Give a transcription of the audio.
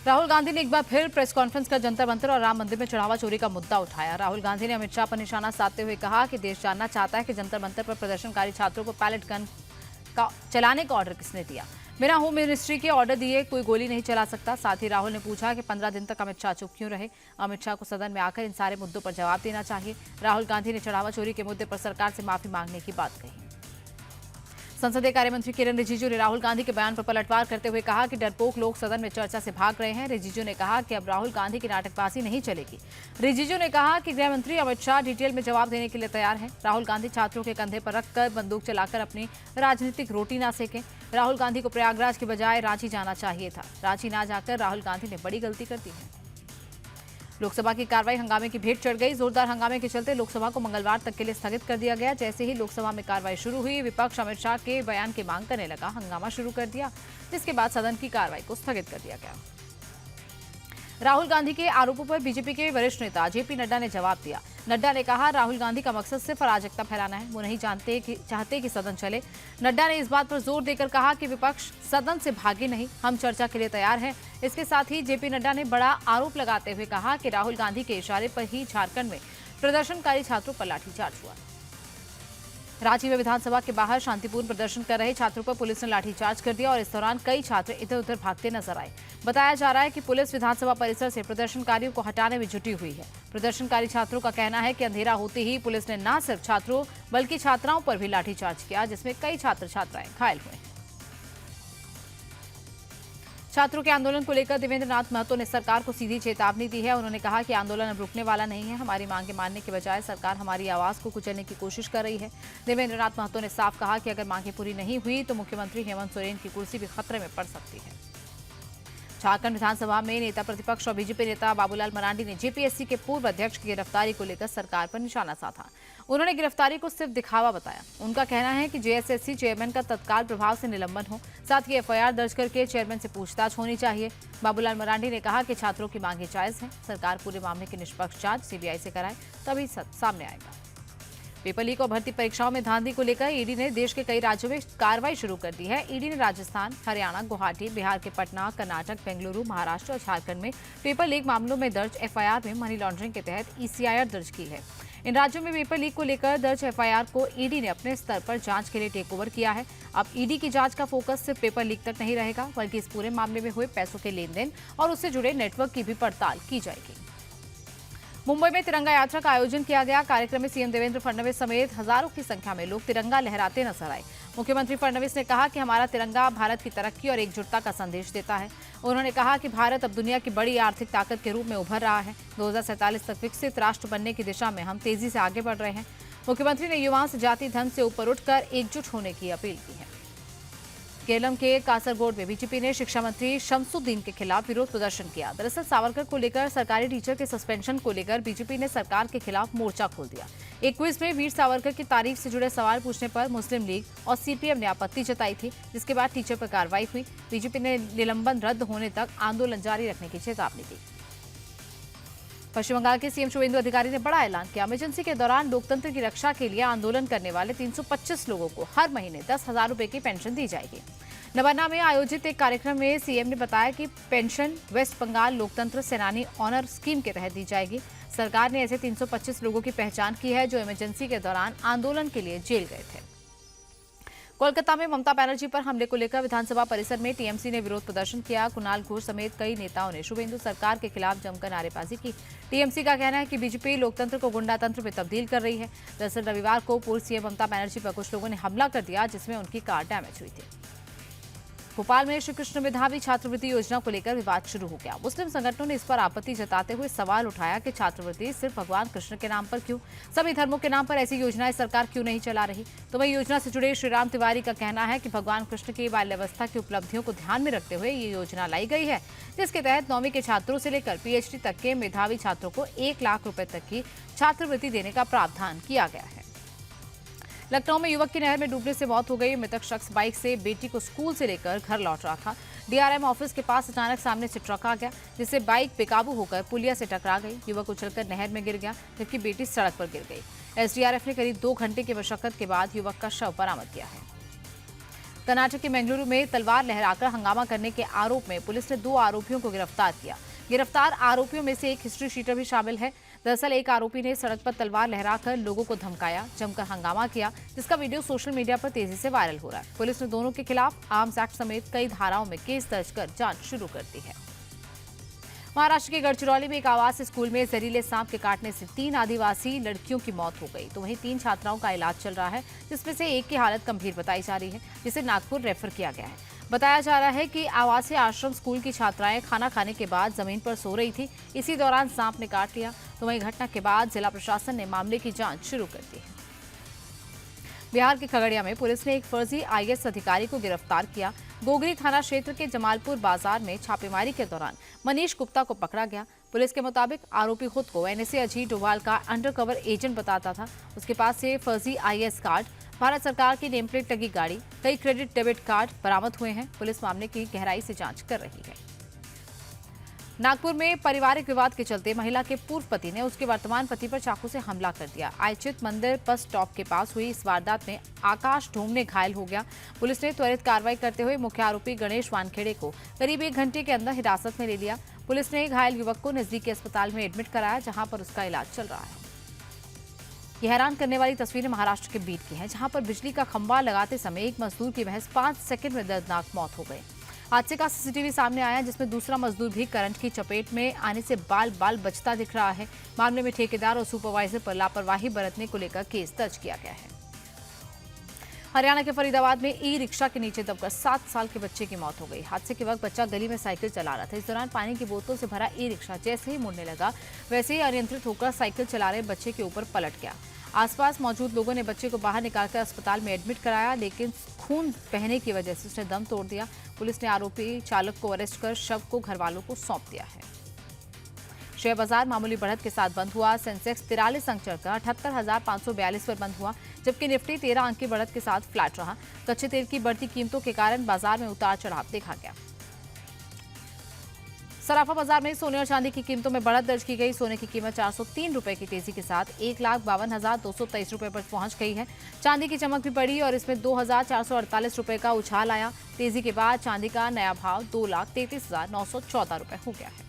राहुल गांधी ने एक बार फिर प्रेस कॉन्फ्रेंस कर जंतर मंतर और राम मंदिर में चढ़ावा चोरी का मुद्दा उठाया। राहुल गांधी ने अमित शाह पर निशाना साधते हुए कहा कि देश जानना चाहता है कि जंतर मंतर पर प्रदर्शनकारी छात्रों को पैलेट गन का चलाने का ऑर्डर किसने दिया। बिना होम मिनिस्ट्री के ऑर्डर दिए कोई गोली नहीं चला सकता। साथ ही राहुल ने पूछा कि 15 दिन तक अमित शाह चुप क्यों रहे। अमित शाह को सदन में आकर इन सारे मुद्दों पर जवाब देना चाहिए। राहुल गांधी ने चढ़ावा चोरी के मुद्दे पर सरकार से माफी मांगने की बात कही। संसदीय कार्य मंत्री किरण रिजिजू ने राहुल गांधी के बयान पर पलटवार करते हुए कहा कि डरपोक लोग सदन में चर्चा से भाग रहे हैं। रिजिजू ने कहा कि अब राहुल गांधी की नाटकबाजी नहीं चलेगी। रिजिजू ने कहा कि गृह मंत्री अमित शाह डिटेल में जवाब देने के लिए तैयार हैं। राहुल गांधी छात्रों के कंधे पर रखकर बंदूक चलाकर अपनी राजनीतिक रोटी ना सेकें। राहुल गांधी को प्रयागराज के बजाय रांची जाना चाहिए था। रांची ना जाकर राहुल गांधी ने बड़ी गलती कर दी है। लोकसभा की कार्रवाई हंगामे की भेंट चढ़ गई। जोरदार हंगामे के चलते लोकसभा को मंगलवार तक के लिए स्थगित कर दिया गया। जैसे ही लोकसभा में कार्रवाई शुरू हुई, विपक्ष अमित शाह के बयान की मांग करने लगा। हंगामा शुरू कर दिया, जिसके बाद सदन की कार्रवाई को स्थगित कर दिया गया। राहुल गांधी के आरोपों पर बीजेपी के वरिष्ठ नेता जेपी नड्डा ने जवाब दिया। नड्डा ने कहा, राहुल गांधी का मकसद सिर्फ अराजकता फैलाना है। वो नहीं चाहते कि सदन चले। नड्डा ने इस बात पर जोर देकर कहा कि विपक्ष सदन से भागे नहीं, हम चर्चा के लिए तैयार हैं। इसके साथ ही जेपी नड्डा ने बड़ा आरोप लगाते हुए कहा कि राहुल गांधी के इशारे पर ही झारखंड में प्रदर्शनकारी छात्रों पर लाठीचार्ज हुआ। रांची में विधानसभा के बाहर शांतिपूर्ण प्रदर्शन कर रहे छात्रों पर पुलिस ने लाठीचार्ज कर दिया और इस दौरान कई छात्र इधर उधर भागते नजर आए। बताया जा रहा है कि पुलिस विधानसभा परिसर से प्रदर्शनकारियों को हटाने में जुटी हुई है। प्रदर्शनकारी छात्रों का कहना है कि अंधेरा होते ही पुलिस ने न सिर्फ छात्रों बल्कि छात्राओं पर भी लाठीचार्ज किया, जिसमें कई छात्र छात्राएं घायल हुए। छात्रों के आंदोलन को लेकर देवेंद्र नाथ महतो ने सरकार को सीधी चेतावनी दी है। उन्होंने कहा कि आंदोलन अब रुकने वाला नहीं है। हमारी मांगे मानने के बजाय सरकार हमारी आवाज को कुचलने की कोशिश कर रही है। देवेंद्र नाथ महतो ने साफ कहा कि अगर मांगे पूरी नहीं हुई तो मुख्यमंत्री हेमंत सोरेन की कुर्सी भी खतरे में पड़ सकती है। झारखंड विधानसभा में नेता प्रतिपक्ष और बीजेपी नेता बाबूलाल मरांडी ने जेपीएससी के पूर्व अध्यक्ष की गिरफ्तारी को लेकर सरकार पर निशाना साधा। उन्होंने गिरफ्तारी को सिर्फ दिखावा बताया। उनका कहना है कि जेएसएससी चेयरमैन का तत्काल प्रभाव से निलंबन हो, साथ ही एफआईआर दर्ज करके चेयरमैन से पूछताछ होनी चाहिए। बाबूलाल मरांडी ने कहा कि छात्रों की मांगे जायज हैं। सरकार पूरे मामले की निष्पक्ष जांच सीबीआई से कराए, तभी सामने आएगा। पेपर लीक और भर्ती परीक्षाओं में धांधली को लेकर ईडी ने देश के कई राज्यों में कार्रवाई शुरू कर दी है। ईडी ने राजस्थान, हरियाणा, गुवाहाटी, बिहार के पटना, कर्नाटक, बेंगलुरु, महाराष्ट्र और झारखंड में पेपर लीक मामलों में दर्ज एफआईआर में मनी लॉन्ड्रिंग के तहत ईसीआईआर दर्ज की है। इन राज्यों में पेपर लीक को लेकर दर्ज एफआईआर को ईडी ने अपने स्तर पर जांच के लिए टेक ओवर किया है। अब ईडी की जांच का फोकस सिर्फ पेपर लीक तक नहीं रहेगा, बल्कि इस पूरे मामले में हुए पैसों के लेन देन और उससे जुड़े नेटवर्क की भी पड़ताल की जाएगी। मुंबई में तिरंगा यात्रा का आयोजन किया गया। कार्यक्रम में सीएम देवेंद्र फडणवीस समेत हजारों की संख्या में लोग तिरंगा लहराते नजर आए। मुख्यमंत्री फडणवीस ने कहा कि हमारा तिरंगा भारत की तरक्की और एकजुटता का संदेश देता है। उन्होंने कहा कि भारत अब दुनिया की बड़ी आर्थिक ताकत के रूप में उभर रहा है। 2047 तक विकसित राष्ट्र बनने की दिशा में हम तेजी से आगे बढ़ रहे हैं। मुख्यमंत्री ने युवाओं से जाति धर्म से ऊपर उठकर एकजुट होने की अपील की है। केरल के कासरगोड में बीजेपी ने शिक्षा मंत्री शमसुद्दीन के खिलाफ विरोध प्रदर्शन किया। दरअसल सावरकर को लेकर सरकारी टीचर के सस्पेंशन को लेकर बीजेपी ने सरकार के खिलाफ मोर्चा खोल दिया। एक क्विज में वीर सावरकर की तारीख से जुड़े सवाल पूछने पर मुस्लिम लीग और सीपीएम ने आपत्ति जताई थी, जिसके बाद टीचर पर कार्रवाई हुई। बीजेपी ने निलंबन रद्द होने तक आंदोलन जारी रखने की चेतावनी दी। पश्चिम बंगाल के सीएम शुभेंदु अधिकारी ने बड़ा ऐलान किया। इमरजेंसी के दौरान लोकतंत्र की रक्षा के लिए आंदोलन करने वाले 325 लोगों को हर महीने 10,000 रुपए की पेंशन दी जाएगी। नवान्ना में आयोजित एक कार्यक्रम में सीएम ने बताया कि पेंशन वेस्ट बंगाल लोकतंत्र सेनानी ऑनर स्कीम के तहत दी जाएगी। सरकार ने ऐसे 325 लोगों की पहचान की है जो इमरजेंसी के दौरान आंदोलन के लिए जेल गए थे। कोलकाता में ममता बनर्जी पर हमले को लेकर विधानसभा परिसर में टीएमसी ने विरोध प्रदर्शन किया। कुणाल घोष समेत कई नेताओं ने शुभेंदु सरकार के खिलाफ जमकर नारेबाजी की। टीएमसी का कहना है कि बीजेपी लोकतंत्र को गुंडातंत्र में तब्दील कर रही है। दरअसल रविवार को पूर्व सीएम ममता बनर्जी पर कुछ लोगों ने हमला कर दिया, जिसमें उनकी कार डैमेज हुई थी। भोपाल में श्री कृष्ण मेधावी छात्रवृत्ति योजना को लेकर विवाद शुरू हो गया। मुस्लिम संगठनों ने इस पर आपत्ति जताते हुए सवाल उठाया कि छात्रवृत्ति सिर्फ भगवान कृष्ण के नाम पर क्यों, सभी धर्मों के नाम पर ऐसी योजनाएं सरकार क्यों नहीं चला रही। तो वही योजना से जुड़े श्रीराम तिवारी का कहना है कि भगवान कृष्ण की बाल्यावस्था की उपलब्धियों को ध्यान में रखते हुए ये योजना लाई गई है, जिसके तहत 9वीं के छात्रों से लेकर पीएचडी तक के मेधावी छात्रों को 1 लाख रुपए तक की छात्रवृत्ति देने का प्रावधान किया गया है। लखनऊ में युवक की नहर में डूबने से मौत हो गई। मृतक शख्स बाइक से बेटी को स्कूल से लेकर घर लौट रहा था। डीआरएम ऑफिस के पास अचानक सामने से ट्रक आ गया, जिससे बाइक बेकाबू होकर पुलिया से टकरा गई। युवक उछलकर नहर में गिर गया, जबकि बेटी सड़क पर गिर गई। एसडीआरएफ ने करीब 2 घंटे की मशक्कत के बाद युवक का शव बरामद किया है। कर्नाटक के मंगलुरु में तलवार लहराकर हंगामा करने के आरोप में पुलिस ने 2 आरोपियों को गिरफ्तार किया। गिरफ्तार आरोपियों में से एक हिस्ट्री शीटर भी शामिल है। दरअसल एक आरोपी ने सड़क पर तलवार लहराकर लोगों को धमकाया, जमकर हंगामा किया, जिसका वीडियो सोशल मीडिया पर तेजी से वायरल हो रहा है। पुलिस ने दोनों के खिलाफ आर्म्स एक्ट समेत कई धाराओं में केस दर्ज कर जांच शुरू कर दी है। महाराष्ट्र के गढ़चिरौली में एक आवासीय स्कूल में जहरीले सांप के काटने से 3 आदिवासी लड़कियों की मौत हो गई, तो वहीं 3 छात्राओं का इलाज चल रहा है, जिसमें से एक की हालत गंभीर बताई जा रही है, जिसे नागपुर रेफर किया गया है। बताया जा रहा है कि आवासीय आश्रम स्कूल की छात्राएं खाना खाने के बाद जमीन पर सो रही थी। इसी दौरान सांप ने काट लिया, तो वहीं घटना के बाद जिला प्रशासन ने मामले की जांच शुरू कर दी है। बिहार के खगड़िया में पुलिस ने एक फर्जी आईएएस अधिकारी को गिरफ्तार किया। गोगरी थाना क्षेत्र के जमालपुर बाजार में छापेमारी के दौरान मनीष गुप्ता को पकड़ा गया। पुलिस के मुताबिक आरोपी खुद को एनएसए अजीत डोभाल का अंडरकवर एजेंट बताता था। उसके पास से फर्जी आईएएस कार्ड, भारत सरकार की नेम प्लेट लगी गाड़ी, कई क्रेडिट डेबिट कार्ड बरामद हुए हैं। पुलिस मामले की गहराई से जांच कर रही है। नागपुर में पारिवारिक विवाद के चलते महिला के पूर्व पति ने उसके वर्तमान पति पर चाकू से हमला कर दिया। आयचित मंदिर बस स्टॉप के पास हुई इस वारदात में आकाश ढोंगने घायल हो गया। पुलिस ने त्वरित कार्रवाई करते हुए मुख्य आरोपी गणेश वानखेड़े को करीब 1 घंटे के अंदर हिरासत में ले लिया। पुलिस ने घायल युवक को नजदीकी अस्पताल में एडमिट कराया, जहां पर उसका इलाज चल रहा है। ये हैरान करने वाली तस्वीरें महाराष्ट्र के बीट की हैं, जहां पर बिजली का खंभा लगाते समय एक मजदूर की महज 5 सेकंड में दर्दनाक मौत हो गई। हादसे का सीसीटीवी सामने आया, जिसमें दूसरा मजदूर भी करंट की चपेट में आने से बाल बाल बचता दिख रहा है। मामले में ठेकेदार और सुपरवाइजर पर लापरवाही बरतने को लेकर केस दर्ज किया गया है। हरियाणा के फरीदाबाद में ई रिक्शा के नीचे दबकर 7 साल के बच्चे की मौत हो गई। हादसे के वक्त बच्चा गली में साइकिल चला रहा था। इस दौरान पानी की बोतलों से भरा ई रिक्शा जैसे ही मुड़ने लगा, वैसे ही अनियंत्रित होकर साइकिल चला रहे बच्चे के ऊपर पलट गया। आसपास मौजूद लोगों ने बच्चे को बाहर निकालकर अस्पताल में एडमिट कराया, लेकिन खून बहने की वजह से उसने दम तोड़ दिया। पुलिस ने आरोपी चालक को अरेस्ट कर शव को घरवालों को सौंप दिया है। शेयर बाजार मामूली बढ़त के साथ बंद हुआ। सेंसेक्स 43 अंक चढ़कर 78,542 पर बंद हुआ, जबकि निफ्टी 13 अंक की बढ़त के साथ फ्लैट रहा। कच्चे तेल की बढ़ती कीमतों के कारण बाजार में उतार चढ़ाव देखा गया। सराफा बाजार में सोने और चांदी की कीमतों में बढ़त दर्ज की गई। सोने की कीमत 403 रुपए की तेजी के साथ 1,52,223 रुपए पर पहुंच गई है। चांदी की चमक भी बढ़ी और इसमें 2,448 रुपए का उछाल आया। तेजी के बाद चांदी का नया भाव 2,33,914 रुपए हो गया है।